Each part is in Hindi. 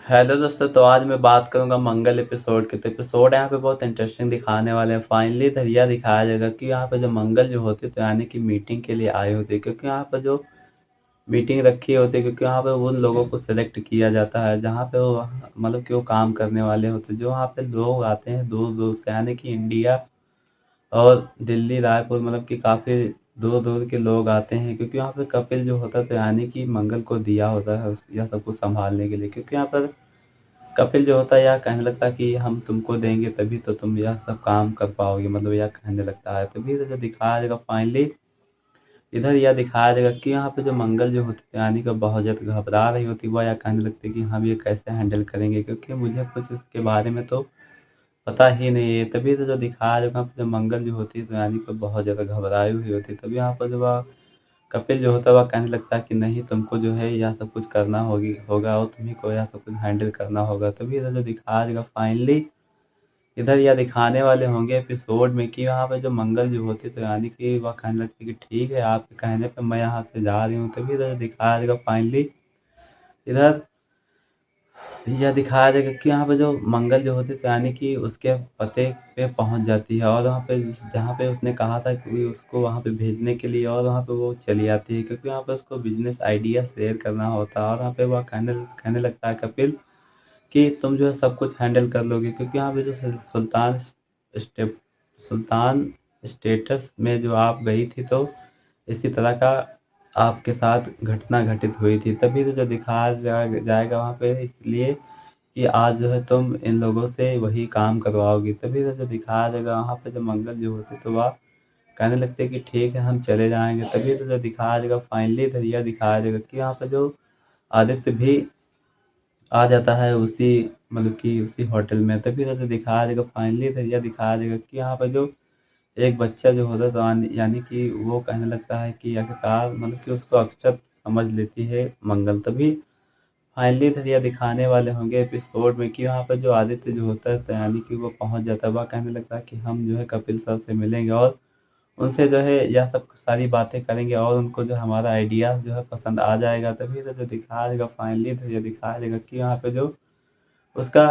हेलो दोस्तों, तो आज मैं बात करूंगा मंगल एपिसोड की। तो एपिसोड यहाँ पे बहुत इंटरेस्टिंग दिखाने वाले हैं। फाइनली धरिया दिखाया जाएगा कि यहाँ पे जो मंगल जो होते तो यानी कि मीटिंग के लिए आए होते, क्योंकि यहाँ पे जो मीटिंग रखी होती है, क्योंकि यहाँ पे उन लोगों को सिलेक्ट किया जाता है जहाँ पे वो मतलब कि वो काम करने वाले होते, जो वहाँ पे लोग आते हैं दूर दूर से, यानी कि इंडिया और दिल्ली रायपुर, मतलब कि काफ़ी दूर दूर के लोग आते हैं, क्योंकि यहाँ पे कपिल जो होता है तो यानी कि मंगल को दिया होता है यह सब कुछ संभालने के लिए। क्योंकि यहाँ पर कपिल जो होता है यह कहने लगता है कि हम तुमको देंगे तभी तो तुम यह सब काम कर पाओगे, मतलब यह कहने लगता है। तभी तो जो दिखाया जाएगा फाइनली इधर यह दिखाया जाएगा कि यहाँ पे जो मंगल जो होती है यानी कि बहुत ज़्यादा घबरा रही होती है, वह यह कहने लगती है कि हम ये कैसे हैंडल करेंगे, क्योंकि मुझे कुछ इसके बारे में तो पता ही नहीं है। तभी तो जो दिखाया जाएगा वहाँ पे जो मंगल जो होती है तो यानी कि बहुत ज़्यादा घबराई हुई होती है। तभी यहाँ पर जो वह कपिल जो होता है वह कहने लगता है कि नहीं, तुमको जो है यह सब कुछ करना होगा और तुम्ही को यह सब कुछ हैंडल करना होगा। तभी इधर जो दिखाया जाएगा फाइनली इधर यह दिखाने वाले होंगे एपिसोड में कि यहाँ पे जो मंगल जो होती है तो यानी कि वह कहने लगती है कि ठीक है, आपके कहने पे मैं यहाँ से जा रही हूँ। तभी इधर दिखाया जाएगा फाइनली इधर यह दिखाया जाएगा कि यहाँ पे जो मंगल जो होती है तो यानी कि उसके पते पे पहुँच जाती है, और वहाँ पे जहाँ पे उसने कहा था कि उसको वहाँ पे भेजने के लिए, और वहाँ पे वो चली आती है, क्योंकि वहाँ पे उसको बिजनेस आइडिया शेयर करना होता है। और वहाँ पे वह कहने कहने लगता है कपिल कि तुम जो है सब कुछ हैंडल कर लोगे, क्योंकि यहाँ पे जो स्टेप सुल्तान स्टेटस में जो आप गई थी तो इसी तरह का आपके साथ घटना घटित हुई थी। तभी तो जो दिखाया जाएगा वहाँ पे, इसलिए कि आज जो है तुम इन लोगों से वही काम करवाओगी। तभी तो जो दिखाया जाएगा वहाँ पे जो मंगल जो होते तो वह कहने लगते कि ठीक है हम चले जाएंगे। तभी तो जो दिखाया जाएगा फाइनली धरिया दिखाया जाएगा कि यहाँ पे जो आदित्य भी आ जाता है उसी मतलब कि उसी होटल में। तभी तो दिखाया जाएगा फाइनली धरिया दिखाया जाएगा कि यहाँ पर जो एक बच्चा जो होता है तो यानी कि वो कहने लगता है कि आखिरकार मतलब कि उसको अक्षर समझ लेती है मंगल। तभी फाइनली धरिया दिखाने वाले होंगे एपिसोड में कि वहाँ पर जो आदित्य जो होता है तो यानी कि वो पहुँच जाता है, वह कहने लगता है कि हम जो है कपिल सर से मिलेंगे और उनसे जो है यह सब सारी बातें करेंगे, और उनको जो हमारा आइडिया जो है पसंद आ जाएगा। तभी तो जो दिखाया जाएगा फाइनली तो ये दिखाया जाएगा कि यहाँ पे जो उसका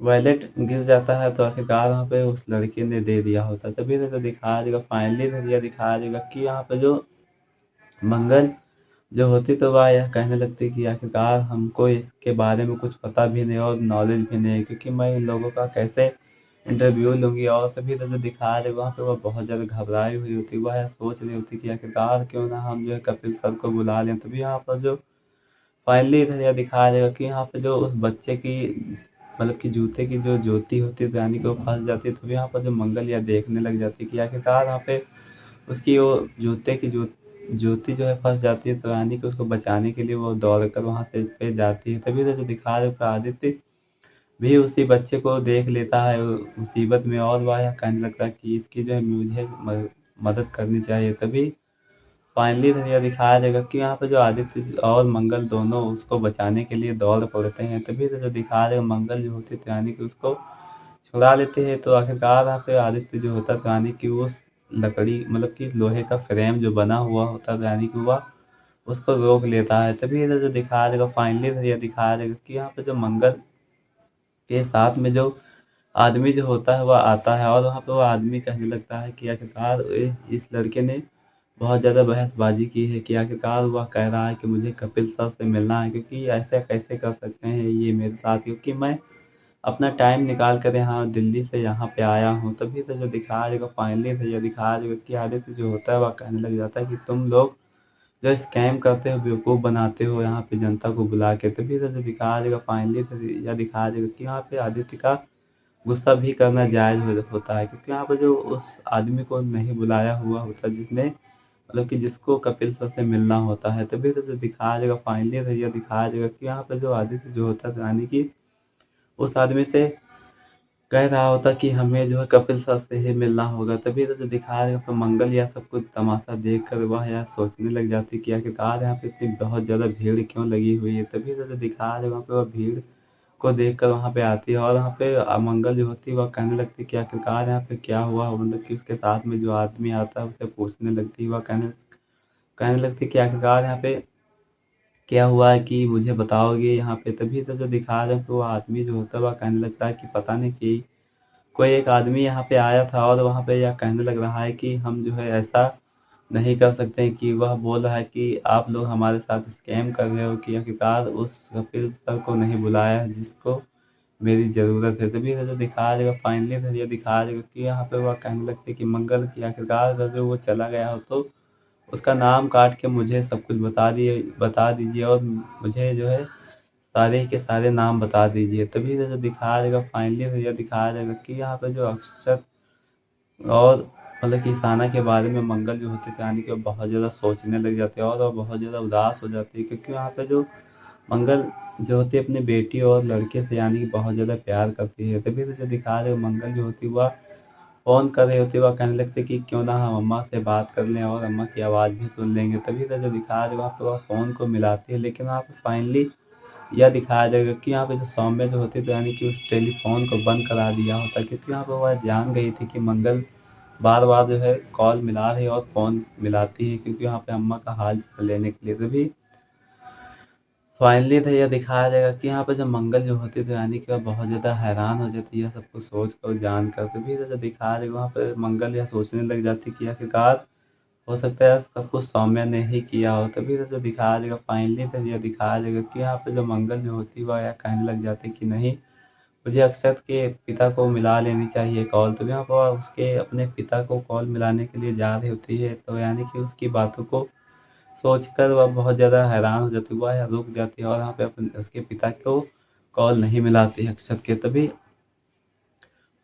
वॉलेट गिर जाता है तो आखिरकार वहाँ पे उस लड़के ने दे दिया होता है। तभी तो दिखाया जाएगा फाइनली तो ये दिखाया जाएगा कि यहाँ पे जो मंगल जो होती तो वह यह कहने लगती कि आखिरकार हमको इसके बारे में कुछ पता भी नहीं और नॉलेज भी नहीं है, क्योंकि मैं इन लोगों का कैसे इंटरव्यू लूँगी। और तभी तो जो दिखाया जाएगा वहाँ पे वह बहुत ज़्यादा घबराई हुई होती है, वह यह सोच रही होती कि आखिरकार क्यों ना हम जो है कपिल सर को बुला लें। तभी यहाँ पर जो फाइनली इधर यह दिखाया जाएगा कि यहाँ पे जो उस बच्चे की मतलब कि जूते की जो ज्योति होती है तो यानी कि वो फंस जाती है। तो यहाँ पर जो मंगल यह देखने लग जाती है कि आखिरकार वहाँ पे उसकी वो जूते की ज्योति जो है फंस जाती है, तो यानी कि उसको बचाने के लिए वो दौड़ कर वहाँ से पे जाती है। तभी तो जो दिखा रहे आदित्य भी उसी बच्चे को देख लेता है मुसीबत में, और वह यह कहने लगता है कि इसकी जो है मुझे मदद करनी चाहिए। तभी फाइनली तो यह दिखाया जाएगा कि यहाँ पे जो आदित्य और मंगल दोनों उसको बचाने के लिए दौड़ पड़ते हैं। तभी तो जो दिखाया जाएगा मंगल जो होती है तो यानी कि उसको छुड़ा लेते हैं। तो आखिरकार यहाँ पे आदित्य जो होता है तो यानी कि उस लकड़ी मतलब कि लोहे का फ्रेम जो बना हुआ होता है तो यानी कि वह उसको रोक लेता है। तभी इधर जो दिखाया जाएगा फाइनली तो यह दिखाया जाएगा कि यहाँ पे जो मंगल के साथ में जो आदमी जो होता है वह आता है, और वहाँ पे वो आदमी कहने लगता है कि आखिरकार इस लड़के ने बहुत ज़्यादा बहसबाजी की है कि आखिरकार वह कह रहा है कि मुझे कपिल सर से मिलना है, क्योंकि ऐसा कैसे कर सकते हैं ये मेरे साथ, क्योंकि मैं अपना टाइम निकाल कर यहाँ दिल्ली से यहाँ पे आया हूँ। तभी तो जो दिखाया जाएगा फाइनली तो ये दिखाया जाएगा कि आदित्य जो होता है वह कहने लग जाता है कि तुम लोग जो स्कैम करते हो बेवकूफ़ बनाते हो यहाँ पे जनता को बुला के। तभी तो जो दिखाया जाएगा फाइनली तो यह दिखाया जाएगा कि यहाँ पे आदित्य का गुस्सा भी करना जायज़ होता है, क्योंकि यहाँ पे जो उस आदमी को नहीं बुलाया हुआ होता जिसने मतलब कि जिसको कपिल सर से मिलना होता है। तभी तो जो दिखाया जाएगा फाइनली तो यह दिखाया जाएगा कि यहाँ पे जो आदित्य जो होता है यानी कि उस आदमी से कह रहा होता कि हमें जो है कपिल सर से ही मिलना होगा। तभी तो जो दिखाया जाएगा तो मंगल यह सब कुछ तमाशा देख कर वह यह सोचने लग जाती कि आखिरकार यहाँ पे इतनी बहुत ज़्यादा भीड़ क्यों लगी हुई है। तभी तो जो दिखाया जाएगा वहाँ पे वह भीड़ को देखकर वहाँ पे आती है, और वहाँ पे मंगल जो होती है वह कहने लगती है कि आखिरकार यहाँ पे क्या हुआ, मतलब कि उसके साथ में जो आदमी आता है उसे पूछने लगती है। वह कहने कहने लगती है कि आखिरकार यहाँ पे क्या हुआ है कि मुझे बताओगे यहाँ पे। तभी तो जो दिखा रहे हैं तो वो आदमी जो होता है वह कहने लगता है कि पता नहीं कि कोई एक आदमी यहाँ पे आया था और वहाँ पे यह कहने लग रहा है कि हम जो है ऐसा नहीं कर सकते हैं, कि वह बोल रहा है कि आप लोग हमारे साथ स्कैम कर रहे हो, कि आखिरकार उस कपिल सर को नहीं बुलाया है जिसको मेरी ज़रूरत है। तभी तो दिखा देगा फाइनली तो ये दिखा देगा कि यहाँ पे वह कहने लगते कि मंगल की आखिरकार अगर वो चला गया हो तो उसका नाम काट के मुझे सब कुछ बता दीजिए और मुझे जो है सारे के सारे नाम बता दीजिए। तभी तो जो दिखा देगा फाइनली तो ये दिखा देगा कि यहाँ पे जो अक्षर और मतलब कि ईशाना के बारे में मंगल जो होते थे यानी कि वो बहुत ज़्यादा सोचने लग जाते हैं और वो बहुत ज़्यादा उदास हो जाती है, क्योंकि वहाँ पे जो मंगल जो होती है अपनी बेटी और लड़के से यानी कि बहुत ज़्यादा प्यार करती है। तभी तो जो दिखा रहे हो मंगल जो होती है वह फ़ोन कर रही होती है, वह कहने लगती है कि क्यों ना हम अम्मा से बात कर लें और अम्मा की आवाज़ भी सुन लेंगे। तभी तो जो दिखा रहे हो वहाँ पे वह फ़ोन को मिलाती है, लेकिन वहाँ पे फाइनली यह दिखाया जाएगा कि यहाँ पे जो सौम्य जो होती है तो यानी कि उस टेलीफ़ोन को बंद करा दिया होता, क्योंकि यहाँ पे वह जान गई थी कि मंगल बार-बार जो है कॉल मिला रही है और फ़ोन मिलाती है, क्योंकि वहाँ पे अम्मा का हाल-चाल लेने के लिए। तभी फाइनली तो यह दिखाया जाएगा कि यहाँ पे जो मंगल जो होती है तो यानी कि वह बहुत ज़्यादा हैरान हो जाती है सब कुछ सोच कर जान कर। तभी तो जो दिखाया जाएगा वहाँ पे मंगल यह सोचने लग जाती है कि आखिरकार हो सकता है सब कुछ सौम्या ने ही किया हो। तभी तो जो दिखाया जाएगा फाइनली तो यह दिखाया जाएगा कि यहाँ पे जो मंगल जो होती है वह यह कहने लग जाती है कि नहीं, मुझे अक्षत के पिता को मिला लेनी चाहिए कॉल। तो यहाँ पर उसके अपने पिता को कॉल मिलाने के लिए जा रही होती है, तो यानी कि उसकी बातों को सोचकर वह बहुत ज़्यादा हैरान हो जाती है, वह रुक जाती है और यहाँ पे अपने उसके पिता को कॉल नहीं मिलाती है अक्षत के। तभी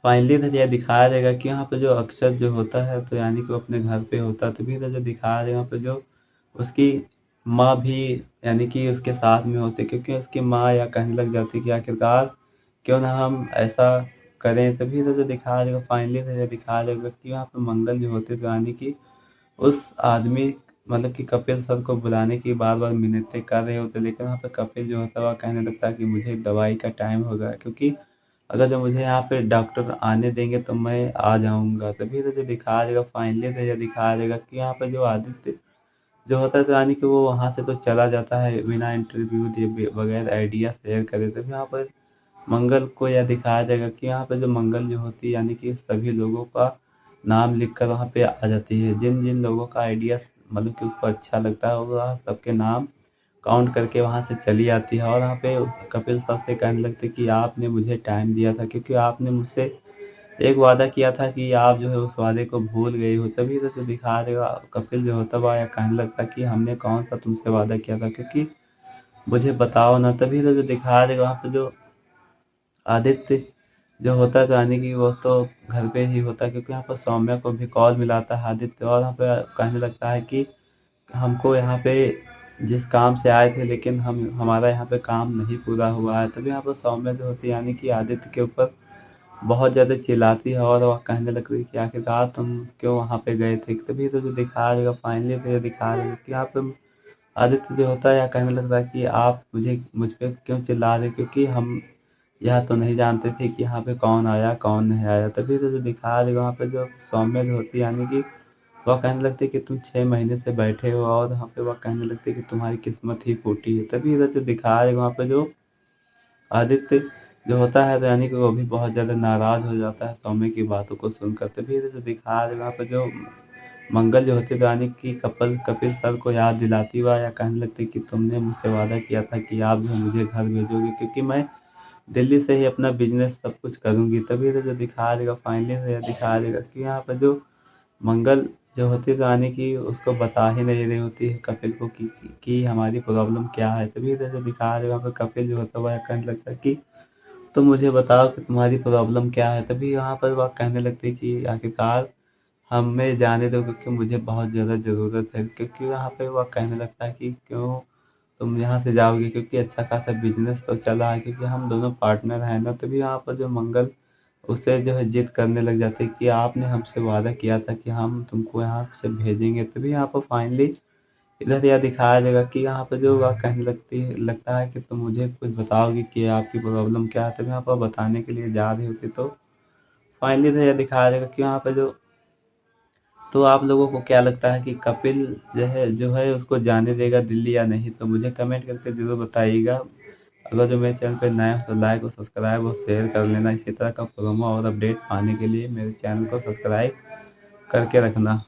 फाइनली तो यह दिखाया जाएगा कि यहाँ पे जो अक्षत जो होता है तो यानी कि वो अपने घर पे होता है। तभी तो जो दिखाया जाएगा यहाँ पे जो उसकी माँ भी यानी कि उसके साथ में होती है, क्योंकि उसकी माँ या कहने लग जाती है कि आखिरकार क्यों ना हम ऐसा करें। तभी तो जो दिखाया जाएगा फाइनली तो ये दिखाया जाएगा कि यहाँ पे मंगल जो होते तो यानी कि उस आदमी मतलब कि कपिल सर को बुलाने की बार-बार मिन्नतें कर रहे होते, लेकिन वहाँ पे कपिल जो होता है वह कहने लगता है कि मुझे दवाई का टाइम हो गया है, क्योंकि अगर जो मुझे यहाँ पे डॉक्टर आने देंगे तो मैं आ जाऊँगा। तभी तो जो दिखाया जाएगा फाइनली तो ये दिखाया जाएगा कि यहाँ पे जो आदित्य जो होता है तो यानी कि वो वहाँ से तो चला जाता है बिना इंटरव्यू दिए बगैर आइडिया शेयर करे। तभी यहाँ पर मंगल को यह दिखाया जाएगा कि यहाँ पे जो मंगल जो होती है यानी कि सभी लोगों का नाम लिखकर वहाँ पे आ जाती है। जिन-जिन लोगों का आइडिया मतलब कि उसको अच्छा लगता है वह सबके नाम काउंट करके वहाँ से चली आती है और वहाँ पे कपिल सर से कहने लगते कि आपने मुझे टाइम दिया था, क्योंकि आपने मुझसे एक वादा किया था कि आप जो है उस वादे को भूल गई हो। तभी तो जो दिखा देगा कपिल जो होता है वह यह कहने लगता कि हमने कौन सा तुमसे वादा किया था, क्योंकि मुझे बताओ ना। तभी तो जो दिखा देगा वहाँ पे जो आदित्य जो होता है तो यानी कि वो तो घर पे ही होता है, क्योंकि यहाँ पर सौम्या को भी कॉल मिलाता है आदित्य और यहाँ पे कहने लगता है कि हमको यहाँ पे जिस काम से आए थे लेकिन हम हमारा यहाँ पे काम नहीं पूरा हुआ है। तभी यहाँ पर सौम्या जो होती है यानी कि आदित्य के ऊपर बहुत ज़्यादा चिल्लाती है और वह कहने लगती है कि आखिरकार तुम क्यों वहाँ पे गए थे। तभी तो जो दिखाया जाएगा फाइनली तो ये दिखाया जाएगा कि यहाँ पे आदित्य जो होता है या कहने लगता है कि आप मुझ पे क्यों चिल्ला रहे, क्योंकि हम यह तो नहीं जानते थे कि यहाँ पे कौन आया कौन नहीं आया। तभी तो जो दिखाया जाएगा वहाँ पे जो सौम्या जो होती है यानी कि वह कहने लगती है कि तुम 6 महीने से बैठे हो और वहाँ पे वह कहने लगती है कि तुम्हारी किस्मत ही फूटी है। तभी इधर जो दिखाया जाएगा वहाँ पे जो आदित्य जो होता है तो यानी कि वो भी बहुत ज़्यादा नाराज़ हो जाता है सौम्य की बातों को सुनकर। तभी इधर जो दिखाया जाएगा वहाँ पे जो मंगल जो होती है तो यानी कि कपिल सर को याद दिलाती हुआ या कहने लगती है कि तुमने मुझसे वादा किया था कि आप जो मुझे घर भेजोगे, क्योंकि मैं दिल्ली से ही अपना बिजनेस सब कुछ करूँगी। तभी तो जो दिखाया जाएगा फाइनली तो यह दिखाया जाएगा कि यहाँ पर जो मंगल जो होती है तो यानी कि उसको बता ही नहीं रही होती है कपिल को कि हमारी प्रॉब्लम क्या है। तभी तो जो दिखाया जाएगा वहाँ पे कपिल जो होता है वह कहने लगता है कि तुम मुझे बताओ कि तुम्हारी प्रॉब्लम क्या है। तभी यहाँ पर वह कहने लगती है कि आखिरकार हमें जाने दो, क्योंकि मुझे बहुत ज़्यादा ज़रूरत है। क्योंकि वहाँ पे वह कहने लगता है कि क्यों तुम यहाँ से जाओगे, क्योंकि अच्छा खासा बिजनेस तो चल रहा है, क्योंकि हम दोनों पार्टनर हैं ना। तभी यहाँ पर जो मंगल उसे जो है जिद करने लग जाते हैं कि आपने हमसे वादा किया था कि हम तुमको यहाँ से भेजेंगे। तभी यहाँ पर फाइनली इधर यह दिखाया जाएगा कि यहाँ पे जो वह कहने लगता है कि तुम मुझे कुछ बताओगे कि आपकी प्रॉब्लम क्या है। तभी यहाँ पर बताने के लिए जा रही होती तो फाइनली इधर यह दिखाया जाएगा कि यहाँ पे जो तो आप लोगों को क्या लगता है कि कपिल जो है उसको जाने देगा दिल्ली या नहीं? तो मुझे कमेंट करके ज़रूर बताइएगा। अगर जो मेरे चैनल पे नया हो तो लाइक और सब्सक्राइब और शेयर कर लेना। इसी तरह का प्रोमो और अपडेट पाने के लिए मेरे चैनल को सब्सक्राइब करके रखना।